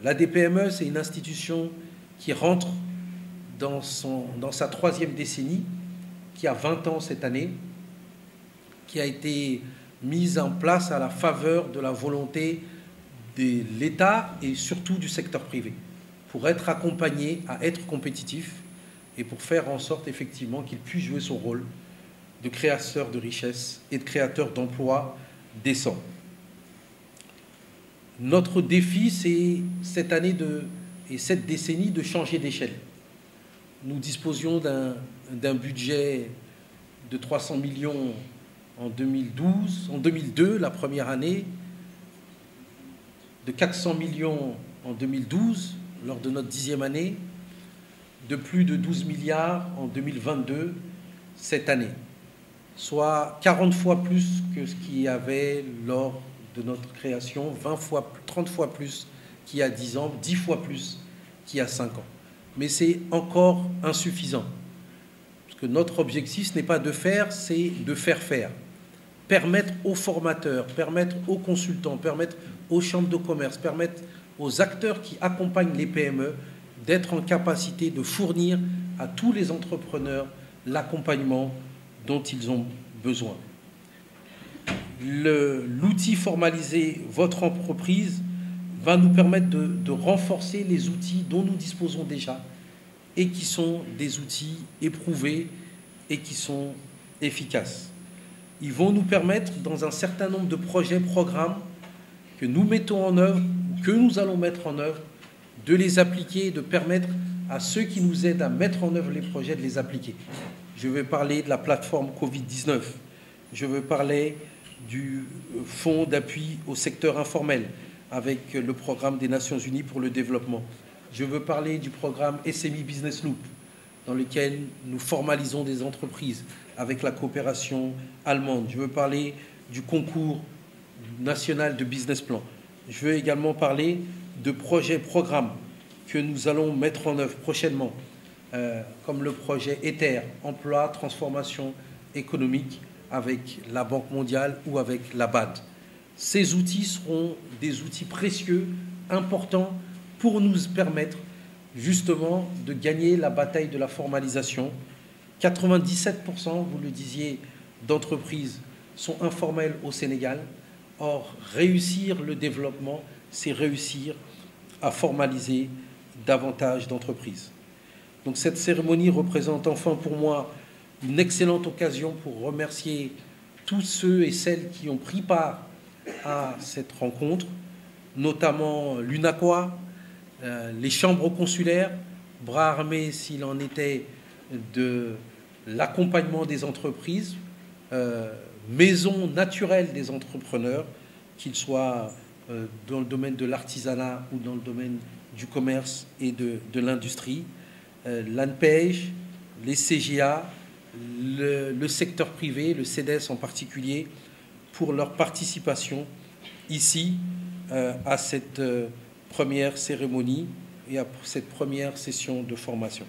L'ADPME, c'est une institution qui rentre dans sa 3e décennie, qui a 20 ans cette année, qui a été mise en place à la faveur de la volonté de l'État et surtout du secteur privé, pour être accompagné à être compétitif et pour faire en sorte effectivement qu'il puisse jouer son rôle de créateur de richesses et de créateur d'emplois décents. Notre défi, c'est cette année et cette décennie de changer d'échelle. Nous disposions d'un budget de 300 millions en 2002, la première année, de 400 millions en 2012, lors de notre 10e année, de plus de 12 milliards en 2022, cette année, soit 40 fois plus que ce qu'il y avait lors de notre création, 30 fois plus qu'il y a 10 ans, 10 fois plus qu'il y a 5 ans. Mais c'est encore insuffisant. Parce que notre objectif, ce n'est pas de faire, c'est de faire faire. Permettre aux formateurs, permettre aux consultants, permettre aux chambres de commerce, permettre aux acteurs qui accompagnent les PME d'être en capacité de fournir à tous les entrepreneurs l'accompagnement dont ils ont besoin. L'outil formalisé Votre entreprise va nous permettre de renforcer les outils dont nous disposons déjà et qui sont des outils éprouvés et qui sont efficaces. Ils vont nous permettre, dans un certain nombre de projets, programmes que nous mettons en œuvre, que nous allons mettre en œuvre, de les appliquer et de permettre à ceux qui nous aident à mettre en œuvre les projets de les appliquer. Je vais parler de la plateforme Covid-19. Je veux parler du fonds d'appui au secteur informel avec le programme des Nations Unies pour le développement. Je veux parler du programme SME Business Loop, dans lequel nous formalisons des entreprises avec la coopération allemande. Je veux parler du concours national de business plan. Je veux également parler de projets, programmes que nous allons mettre en œuvre prochainement, comme le projet ETHER, emploi, transformation économique, avec la Banque mondiale ou avec la BAD. Ces outils seront des outils précieux, importants, pour nous permettre justement de gagner la bataille de la formalisation. 97%, vous le disiez, d'entreprises sont informelles au Sénégal. Or, réussir le développement, c'est réussir à formaliser davantage d'entreprises. Donc cette cérémonie représente enfin pour moi une excellente occasion pour remercier tous ceux et celles qui ont pris part à cette rencontre, notamment l'UNACOIS, les chambres consulaires, bras armés s'il en était de l'accompagnement des entreprises, maison naturelle des entrepreneurs, qu'ils soient dans le domaine de l'artisanat ou dans le domaine du commerce et de l'industrie, l'ANPEJ, les CGA, le secteur privé, le CEDES en particulier, pour leur participation ici à cette première cérémonie et à cette première session de formation.